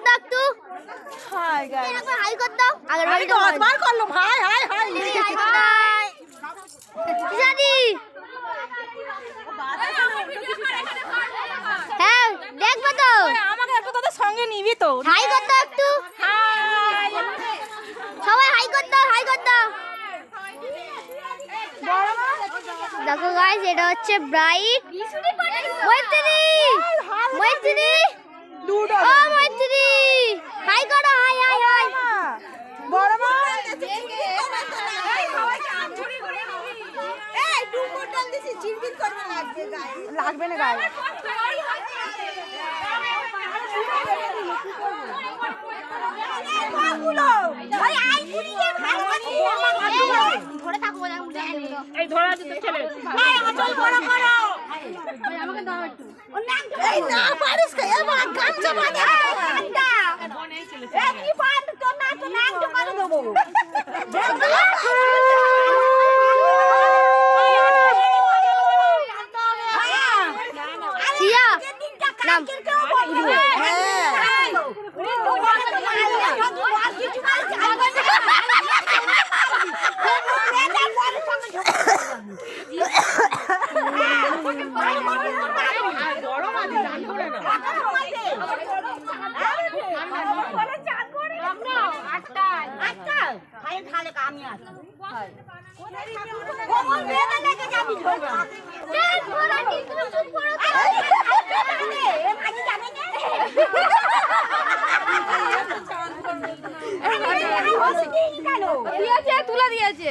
কর দাও একটু। হাই গাইস, হাই কর দাও। আগের আমি বারে 10 বার করলাম হাই হাই হাই। হাই কর দাও। জানি হ্যাঁ দেখবে তো। আমাকে একটু তোদের সঙ্গে নিবি তো? হাই কর দাও একটু। হাই। সবাই হাই কর দাও, হাই কর দাও। দেখো গাইস, এটা হচ্ছে ব্রাইট মৈত্রী। মৈত্রী দুটো ও মৈত্রী, হাই করো, হাই হাই হাই। বড় মা লাগবে না গায়ে। ধরে থাকো, এই ধরা আছে তো ছেলে। আমাকে দাও একটু। এই না পারিস কে এ মা গামছা বাঁধা। এই কি পান তো না তো না তো করে দেবো। সিয়া নাম তুলে দিয়েছে।